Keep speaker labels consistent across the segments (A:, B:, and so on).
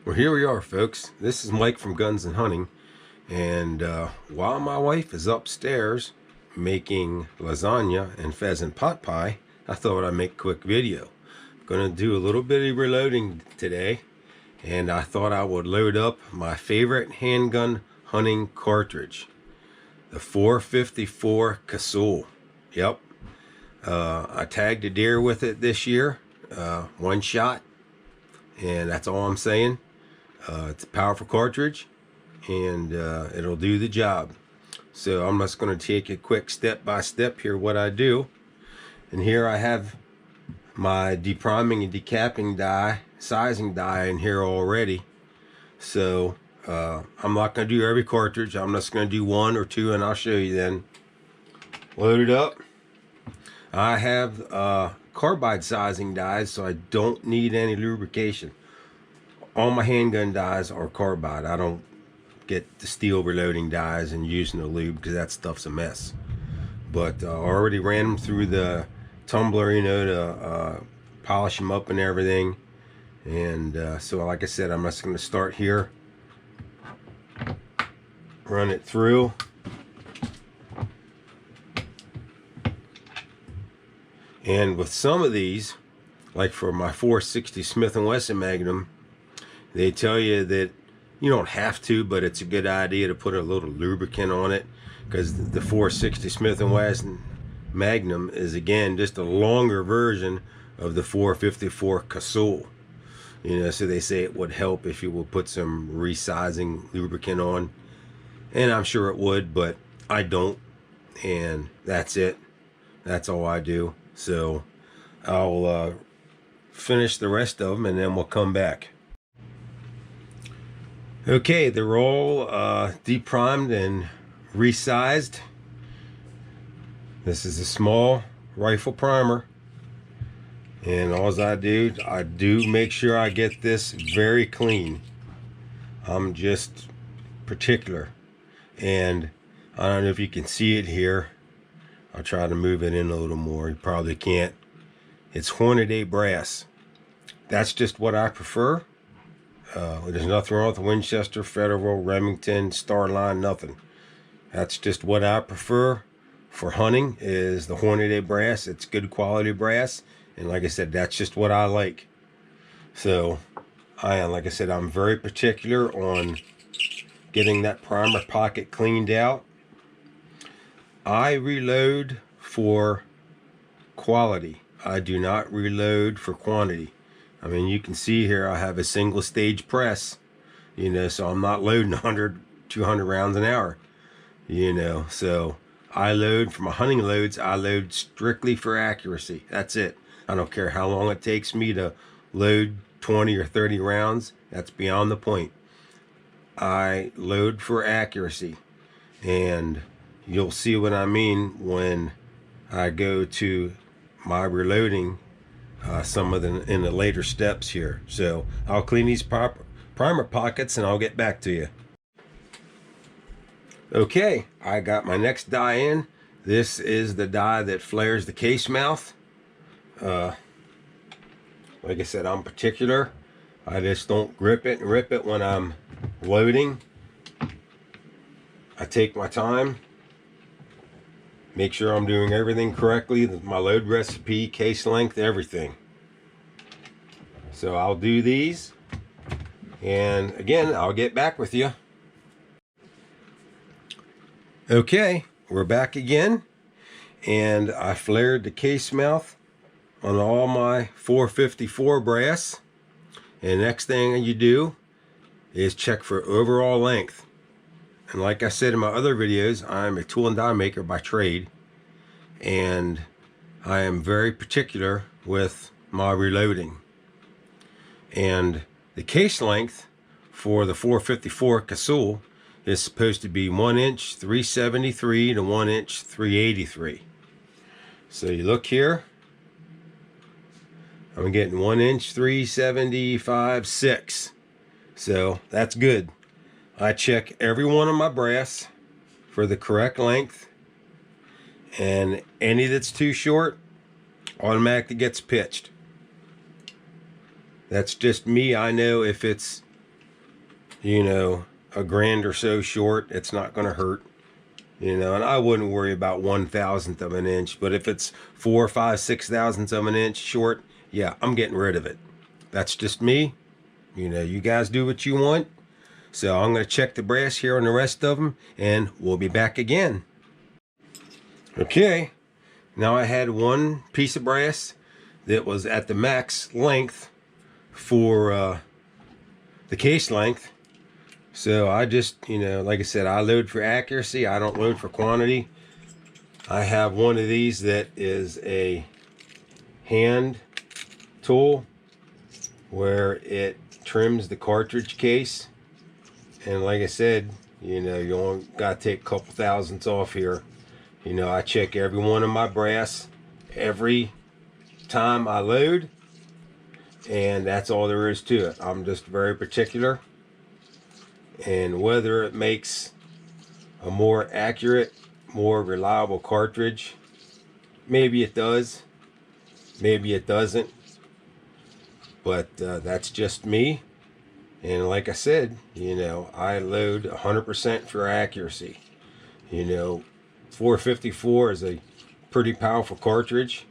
A: Well, here we are, folks. This is Mike from Guns and Hunting, and while my wife is upstairs making lasagna and pheasant pot pie, I thought I'd make a quick video. I'm gonna do a little bit of reloading today, and I thought I would load up my favorite handgun hunting cartridge, the 454 casull. Yep, I tagged a deer with it this year, one shot, and that's all I'm saying. It's a powerful cartridge, and it'll do the job. So I'm just going to take a quick step by step here what I do. And here I have my depriming and decapping die, sizing die in here already. So I'm not going to do every cartridge. I'm just going to do one or two, and I'll show you then. Load it up. I have carbide sizing dies, so I don't need any lubrication. All my handgun dies are carbide. I don't get the steel reloading dies and using the lube because that stuff's a mess. But I already ran them through the tumbler, you know, to polish them up and everything. And so like I said, I'm just going to start here, run it through. And with some of these, like for my 460 Smith & Wesson Magnum, they tell you that you don't have to, but it's a good idea to put a little lubricant on it, because the 460 Smith & Wesson Magnum is, again, just a longer version of the 454 casull. You know, so they say it would help if you will put some resizing lubricant on, and I'm sure it would, but I don't, and that's it. That's all I do. So I'll finish the rest of them, and then we'll come back. Okay, they're all deprimed and resized. This is a small rifle primer, and all I do make sure I get this very clean. I'm just particular, and I don't know if you can see it here. I'll try to move it in a little more. You probably can't. It's Hornady brass. That's just what I prefer. There's nothing wrong with Winchester, Federal, Remington, Starline, nothing. That's just what I prefer for hunting, is the Hornady brass. It's good quality brass, and like I said, that's just what I like. So like I said, I'm very particular on getting that primer pocket cleaned out. I reload for quality. I do not reload for quantity. I mean, you can see here I have a single stage press, you know, so I'm not loading 100, 200 rounds an hour, you know. So I load, for my hunting loads, I load strictly for accuracy. That's it. I don't care how long it takes me to load 20 or 30 rounds. That's beyond the point. I load for accuracy, and you'll see what I mean when I go to my reloading, some of them in the later steps here. So I'll clean these primer pockets and I'll get back to you. Okay, I got my next die in. This is the die that flares the case mouth. Like I said, I'm particular. I just don't grip it and rip it when I'm loading. I take my time, make sure I'm doing everything correctly, my load recipe, case length, everything. So I'll do these, and again, I'll get back with you. Okay, we're back again, and I flared the case mouth on all my 454 brass. And next thing you do is check for overall length. And like I said in my other videos, I'm a tool and die maker by trade, and I am very particular with my reloading. And the case length for the 454 casull is supposed to be 1 inch 373 to 1 inch 383. So you look here, I'm getting 1 inch 375 6. So that's good. I check every one of my brass for the correct length, and any that's too short automatically gets pitched. That's just me. I know if it's you know, a grand or so short, it's not going to hurt. You know, and I wouldn't worry about 1/1000th of an inch, but if it's 4, 5, 6/1000ths of an inch short, yeah, I'm getting rid of it. That's just me. You know, you guys do what you want. So I'm going to check the brass here on the rest of them, and we'll be back again. Okay, now I had one piece of brass that was at the max length for the case length. So I just, you know, like I said, I load for accuracy. I don't load for quantity. I have one of these that is a hand tool where it trims the cartridge case. And like I said, you know, you only got to take a couple thousandths off here. You know, I check every one of my brass every time I load. And that's all there is to it. I'm just very particular. And whether it makes a more accurate, more reliable cartridge, maybe it does, maybe it doesn't, but that's just me. And like I said, you know, I load 100% for accuracy. You know, 454 is a pretty powerful cartridge,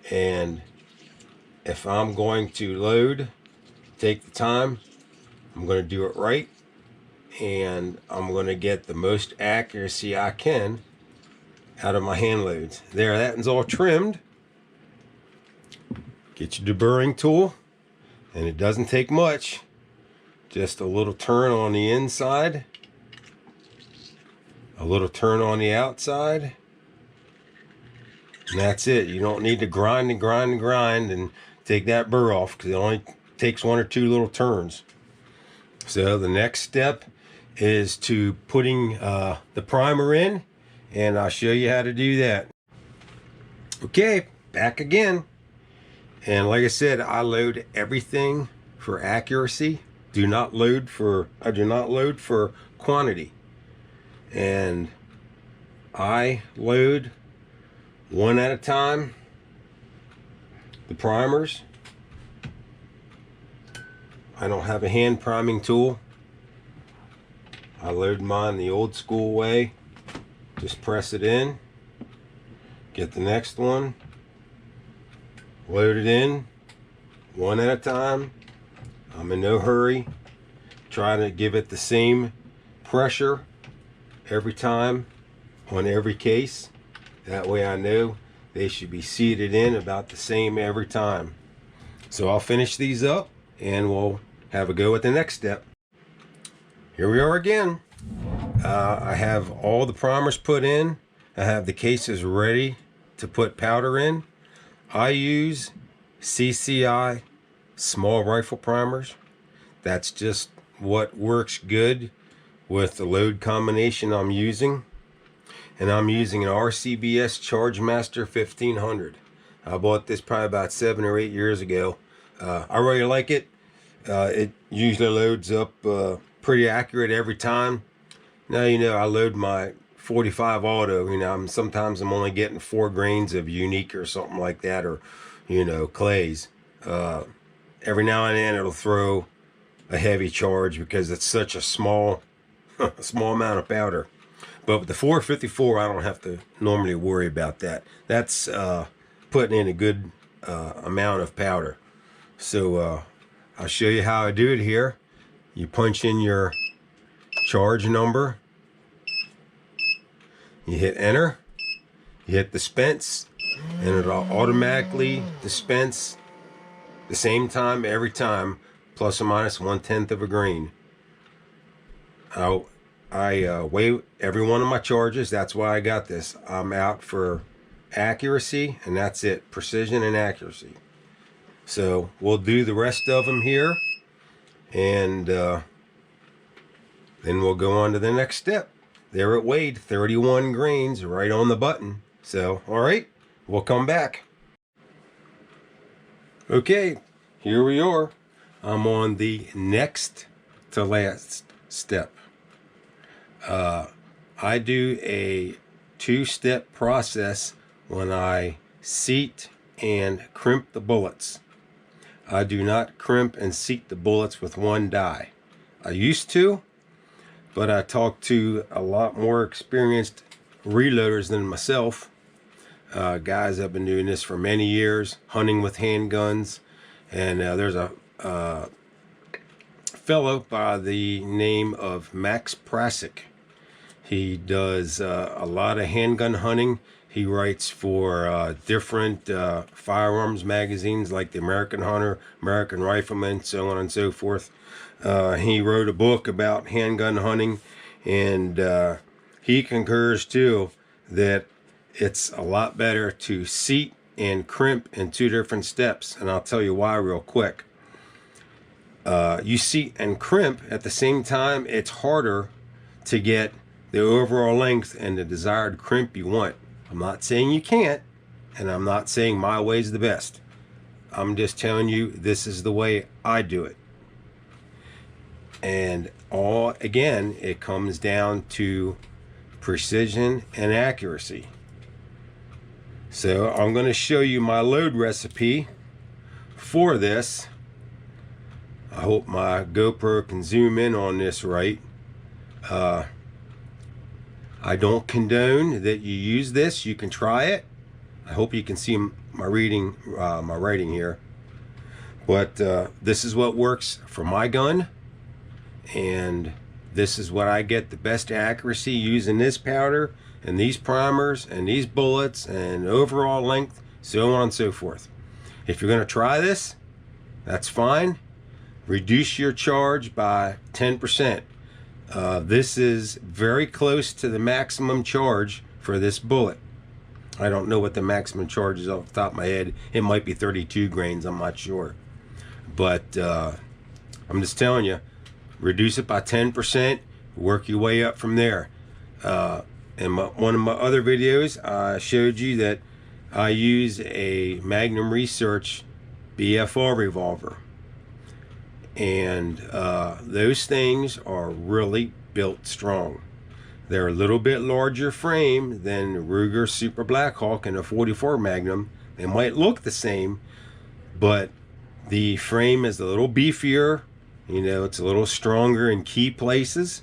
A: and if I'm going to load, take the time, I'm going to do it right, and I'm going to get the most accuracy I can out of my hand loads. There, that one's all trimmed. Get your deburring tool, and it doesn't take much. Just a little turn on the inside, a little turn on the outside, and that's it. You don't need to grind and grind and grind and take that burr off, because it only takes 1 or 2 little turns. So the next step is to putting the primer in, and I'll show you how to do that. Okay, back again. And like I said, I load everything for accuracy. I do not load for quantity. And I load one at a time the primers. I don't have a hand priming tool. I load mine the old school way. Just press it in, get the next one, load it in, one at a time. I'm in no hurry. Trying to give it the same pressure every time on every case. That way I know they should be seated in about the same every time. So I'll finish these up and we'll have a go at the next step. Here we are again. I have all the primers put in. I have the cases ready to put powder in. I use CCI small rifle primers. That's just what works good with the load combination I'm using. And I'm using an RCBS Chargemaster 1500. I bought this probably about 7 or 8 years ago. I really like it. It usually loads up pretty accurate every time. Now, you know, I load my 45 auto, you know, sometimes I'm only getting 4 grains of unique or something like that, or, you know, clays. Every now and then it'll throw a heavy charge because it's such a small small amount of powder. But with the 454, I don't have to normally worry about that. That's putting in a good amount of powder. So I'll show you how I do it here. You punch in your charge number, you hit enter, you hit dispense, and it'll automatically dispense the same time every time, plus or minus 1/10 of a grain. I weigh every one of my charges. That's why I got this. I'm out for accuracy, and that's it. Precision and accuracy. So we'll do the rest of them here, and then we'll go on to the next step. There it weighed 31 grains right on the button. So, all right, we'll come back. Okay, here we are. I'm on the next to last step. I do a 2-step process when I seat and crimp the bullets. I do not crimp and seat the bullets with one die. I used to, but I talked to a lot more experienced reloaders than myself. Guys that have been doing this for many years, hunting with handguns. And there's a fellow by the name of Max Prasic. He does a lot of handgun hunting. He writes for different firearms magazines like the American Hunter, American Rifleman, so on and so forth. He wrote a book about handgun hunting, and he concurs too that it's a lot better to seat and crimp in 2 different steps, and I'll tell you why real quick. You seat and crimp at the same time, it's harder to get the overall length and the desired crimp you want. I'm not saying you can't, and I'm not saying my way is the best. I'm just telling you this is the way I do it. And again, it comes down to precision and accuracy. So I'm going to show you my load recipe for this. I hope my GoPro can zoom in on this right. I don't condone that you use this. You can try it. I hope you can see my writing here. But this is what works for my gun, and this is what I get the best accuracy using this powder and these primers and these bullets and overall length, so on and so forth. If you're going to try this, that's fine. Reduce your charge by 10%. This is very close to the maximum charge for this bullet. I don't know what the maximum charge is off the top of my head. It might be 32 grains, I'm not sure. But I'm just telling you, reduce it by 10%, work your way up from there. In one of my other videos, I showed you that I use a Magnum Research BFR revolver. And those things are really built strong. They're a little bit larger frame than Ruger Super Blackhawk and a 44 Magnum. They might look the same, but the frame is a little beefier. You know, it's a little stronger in key places,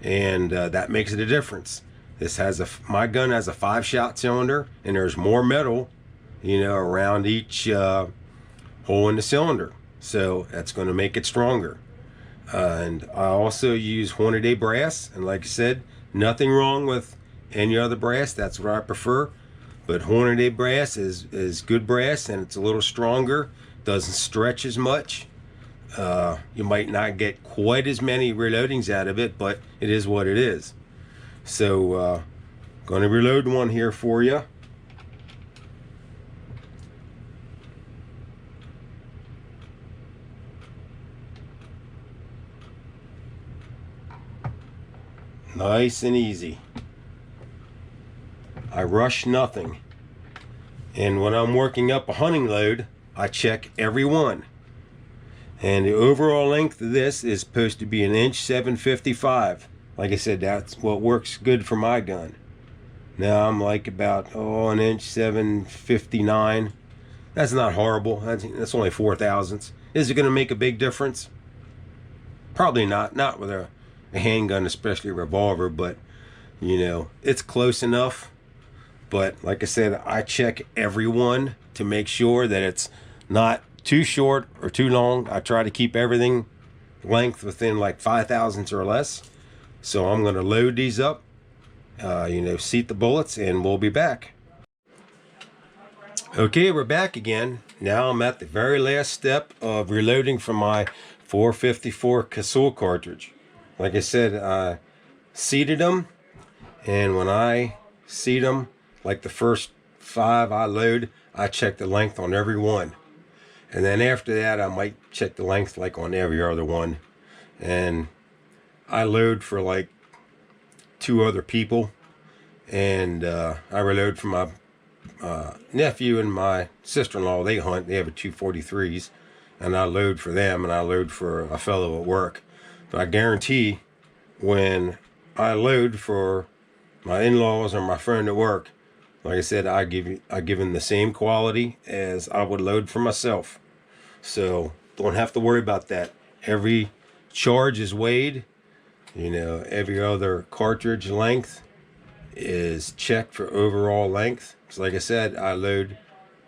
A: and that makes it a difference. This has my gun has a 5-shot cylinder, and there's more metal, you know, around each hole in the cylinder. So that's going to make it stronger. And I also use Hornady brass, and like I said, nothing wrong with any other brass. That's what I prefer. But Hornady brass is good brass, and it's a little stronger. Doesn't stretch as much. You might not get quite as many reloadings out of it, but it is what it is. So going to reload one here for you. Nice and easy. I rush nothing. And when I'm working up a hunting load, I check every one. And the overall length of this is supposed to be 1.755 inches. Like I said, that's what works good for my gun. Now I'm like about 1.759 inches. That's not horrible. That's only 4 thousandths. Is it going to make a big difference? Probably not. Not with a handgun, especially a revolver, but you know, it's close enough. But like I said, I check every one to make sure that it's not too short or too long. I try to keep everything length within like 5 thousandths or less. So I'm going to load these up, you know, seat the bullets, and we'll be back. Okay, we're back again. Now I'm at the very last step of reloading from my 454 casull cartridge. Like I said, I seated them, and when I seat them, like the first 5 I load, I check the length on every one. And then after that, I might check the length like on every other one. And I load for like 2 other people, and I reload for my nephew and my sister-in-law. They hunt. They have a 243s, and I load for them, and I load for a fellow at work. But I guarantee when I load for my in-laws or my friend at work, like I said, I give them the same quality as I would load for myself. So don't have to worry about that. Every charge is weighed. You know, every other cartridge length is checked for overall length. So like I said, I load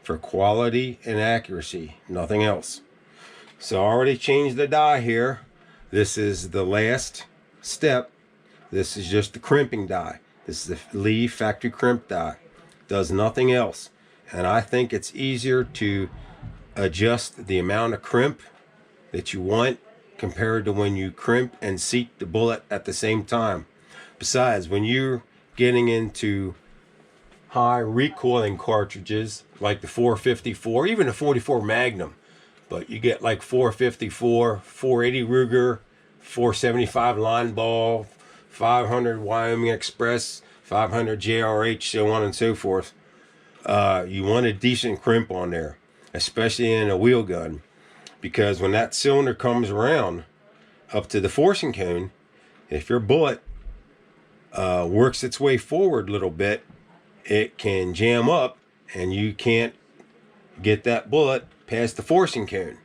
A: for quality and accuracy, nothing else. So I already changed the die here. This is the last step. This is just the crimping die. This is the Lee factory crimp die. Does nothing else. And I think it's easier to adjust the amount of crimp that you want compared to when you crimp and seat the bullet at the same time. Besides, when you're getting into high recoiling cartridges like the 454, even the 44 Magnum, but you get like 454, 480 Ruger, 475 line ball, 500 Wyoming Express, 500 JRH, so on and so forth. You want a decent crimp on there, especially in a wheel gun, because when that cylinder comes around up to the forcing cone, if your bullet works its way forward a little bit, it can jam up and you can't get that bullet past the forcing cone.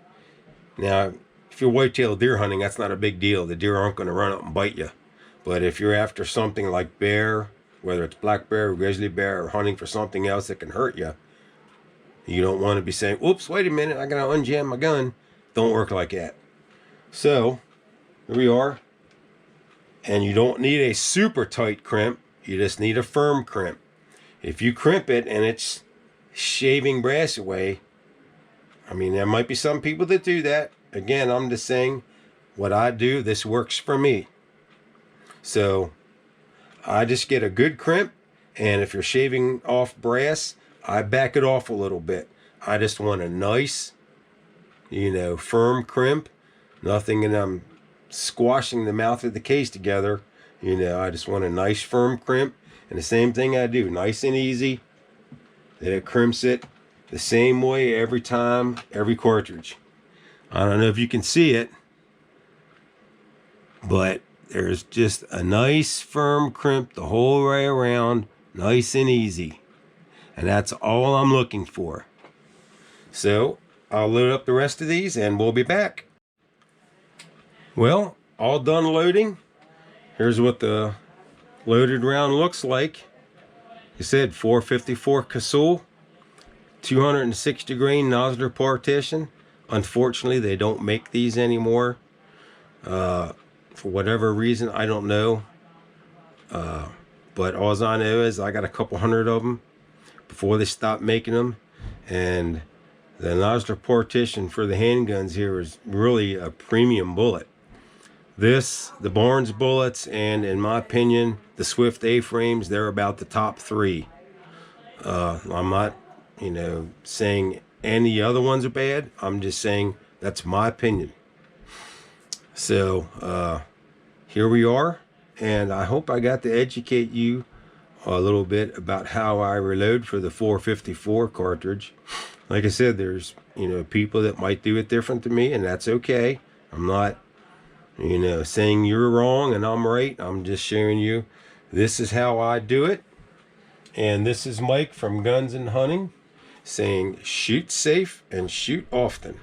A: Now, if you're whitetail deer hunting, that's not a big deal. The deer aren't going to run up and bite you. But if you're after something like bear, whether it's black bear or grizzly bear, or hunting for something else that can hurt you, you don't want to be saying, oops, wait a minute, I gotta unjam my gun. Don't work like that. So here we are. And you don't need a super tight crimp, you just need a firm crimp. If you crimp it and it's shaving brass away, I mean, there might be some people that do that. Again, I'm just saying what I do, this works for me. So I just get a good crimp, and if you're shaving off brass, I back it off a little bit. I just want a nice, you know, firm crimp. Nothing, and I'm squashing the mouth of the case together. You know, I just want a nice firm crimp. And the same thing I do, nice and easy. That it crimps it the same way every time, every cartridge. I don't know if you can see it, but there's just a nice firm crimp the whole way around, nice and easy. And that's all I'm looking for. So I'll load up the rest of these and we'll be back. Well, all done loading. Here's what the loaded round looks like. You said 454 casull, 260 grain Nosler partition. Unfortunately, they don't make these anymore. For whatever reason, I don't know. But all I know is I got a couple hundred of them before they stopped making them. And the Nosler partition for the handguns here is really a premium bullet. This, the Barnes bullets, and in my opinion, the Swift A-frames, they're about the top three. I'm not, you know, saying any other ones are bad. I'm just saying that's my opinion. So here we are, and I hope I got to educate you a little bit about how I reload for the 454 cartridge. Like I said, there's, you know, people that might do it different to me, and that's okay. I'm not, you know, saying you're wrong and I'm right. I'm just sharing you, this is how I do it. And this is Mike from Guns and Hunting saying shoot safe and shoot often.